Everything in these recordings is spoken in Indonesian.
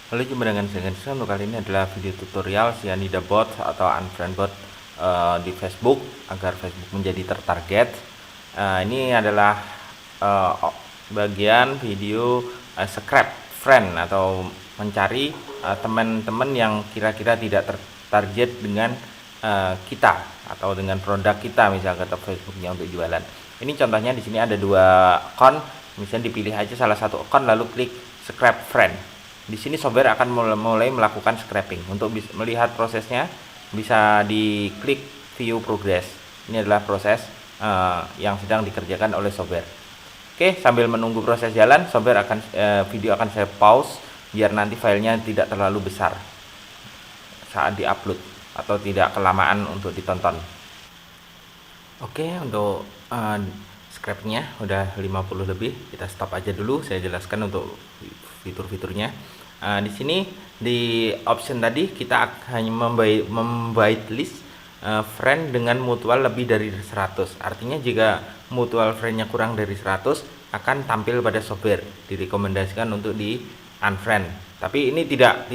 Halo, jumpa dengan saya Gendis. Untuk kali ini adalah video tutorial Cyanida Bot atau Unfriend Bot di Facebook agar Facebook menjadi tertarget. Ini adalah bagian video scrap friend atau mencari teman-teman yang kira-kira tidak tertarget dengan kita atau dengan produk kita, misalnya kata Facebooknya untuk jualan. Ini contohnya di sini ada 2 akun, misalnya dipilih aja salah satu akun lalu klik scrap friend. Di sini software akan mulai melakukan scraping. Untuk melihat prosesnya bisa diklik view progress. Ini adalah proses yang sedang dikerjakan oleh software. Oke, sambil menunggu proses jalan, software akan video akan saya pause biar nanti filenya tidak terlalu besar saat diupload atau tidak kelamaan untuk ditonton. Oke, untuk scrapnya udah 50 lebih, kita stop aja dulu. Saya jelaskan untuk fitur-fiturnya. Di sini di option tadi kita hanya membuat list friend dengan mutual lebih dari 100. Artinya jika mutual friendnya kurang dari 100 akan tampil pada software, direkomendasikan untuk di unfriend. Tapi ini tidak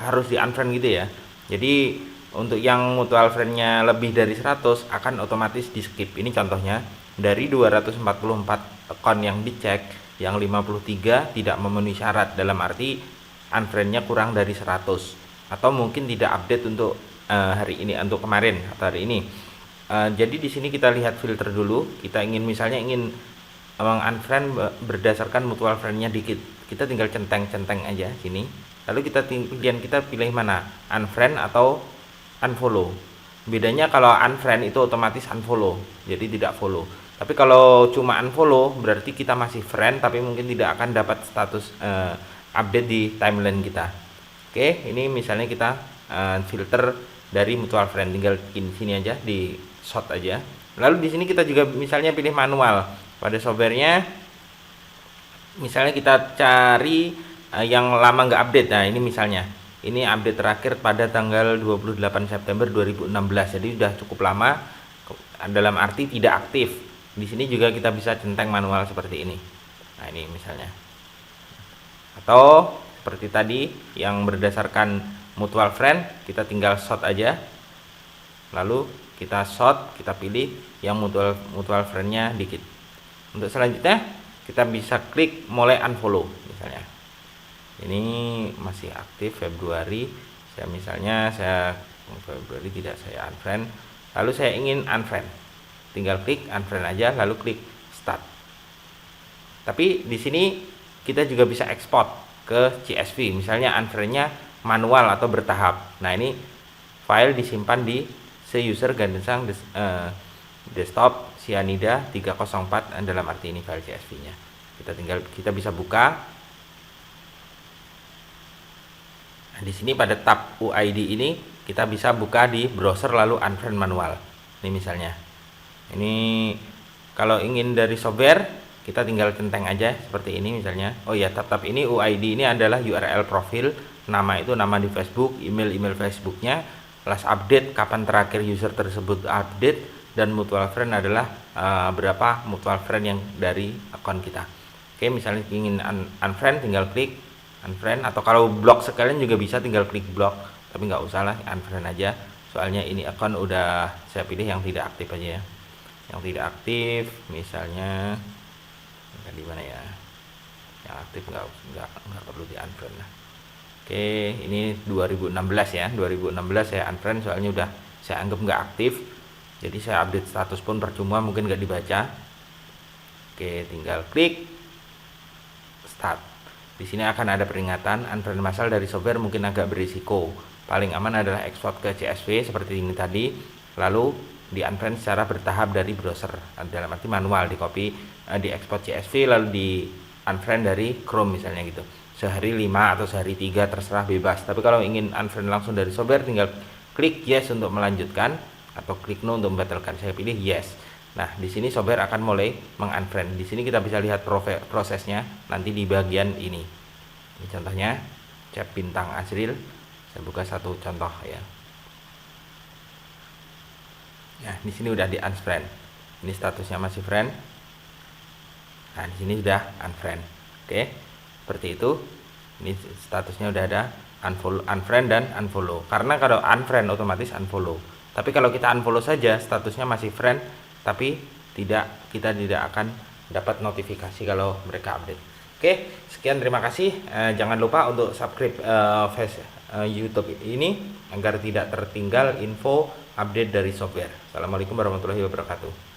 harus di unfriend gitu ya. Jadi untuk yang mutual friendnya lebih dari 100 akan otomatis di skip. Ini contohnya dari 244 akun yang dicek, yang 53 tidak memenuhi syarat, dalam arti unfriendnya kurang dari 100 atau mungkin tidak update untuk hari ini, untuk kemarin atau hari ini. Jadi di sini kita lihat filter dulu. Kita misalnya ingin unfriend berdasarkan mutual friendnya dikit, kita tinggal centeng aja sini. Lalu kita pilih mana, unfriend atau unfollow. Bedanya kalau unfriend itu otomatis unfollow, jadi tidak follow. Tapi kalau cuma unfollow berarti kita masih friend tapi mungkin tidak akan dapat status update di timeline kita. Oke, ini misalnya kita filter dari mutual friend, tinggal di sini aja, di short aja. Lalu di sini kita juga misalnya pilih manual. Pada softwarenya misalnya kita cari yang lama nggak update. Nah, ini misalnya ini update terakhir pada tanggal 28 September 2016. Jadi sudah cukup lama, dalam arti tidak aktif. Di sini juga kita bisa centang manual seperti ini. Nah, ini misalnya. Atau seperti tadi yang berdasarkan mutual friend, kita tinggal sort aja. Lalu kita sort, kita pilih yang mutual friendnya dikit. Untuk selanjutnya kita bisa klik mulai unfollow misalnya. Ini masih aktif Februari. Saya Februari tidak saya unfriend. Lalu saya ingin unfriend. Tinggal klik unfriend aja lalu klik start. Tapi di sini kita juga bisa ekspor ke CSV. Misalnya unfriendnya manual atau bertahap. Nah, ini file disimpan di user Gandensang desktop Cyanida 304, dalam arti ini file CSV-nya. Kita bisa buka. Nah, di sini pada tab UID ini kita bisa buka di browser lalu unfriend manual. Ini misalnya. Ini kalau ingin dari software kita tinggal centeng aja seperti ini misalnya. Oh ya, tab ini UID ini adalah URL profil, nama itu nama di Facebook, email Facebooknya, last update kapan terakhir user tersebut update, dan mutual friend adalah berapa mutual friend yang dari akun kita. Oke, misalnya ingin unfriend tinggal klik unfriend, atau kalau block sekalian juga bisa, tinggal klik block, tapi nggak usah lah, unfriend aja. Soalnya ini akun udah saya pilih yang tidak aktif aja ya. Yang tidak aktif misalnya di mana ya, yang aktif nggak perlu di unfriend lah. Oke, ini 2016 ya, 2016 saya unfriend soalnya udah saya anggap nggak aktif, jadi saya update status pun percuma, mungkin nggak dibaca. Oke, tinggal klik start. Di sini akan ada peringatan unfriend massal dari software mungkin agak berisiko. Paling aman adalah ekspor ke CSV seperti ini tadi, lalu di unfriend secara bertahap dari browser, dalam arti manual, di copy, di ekspor CSV lalu di unfriend dari Chrome misalnya gitu. Sehari 5 atau sehari 3 terserah, bebas. Tapi kalau ingin unfriend langsung dari software tinggal klik yes untuk melanjutkan atau klik no untuk membatalkan. Saya pilih yes. Nah, di sini software akan mulai mengunfriend. Di sini kita bisa lihat prosesnya nanti di bagian ini. Ini contohnya Cep Bintang Azril. Saya buka satu contoh ya. Nah, di sini udah di unfriend. Ini statusnya masih friend. Nah, di sini sudah unfriend. Oke, seperti itu. Ini statusnya udah ada unfollow, unfriend dan unfollow. Karena kalau unfriend otomatis unfollow. Tapi kalau kita unfollow saja, statusnya masih friend, tapi kita tidak akan dapat notifikasi kalau mereka update. Oke, sekian, terima kasih. Jangan lupa untuk subscribe YouTube ini agar tidak tertinggal info update dari software. Assalamualaikum warahmatullahi wabarakatuh.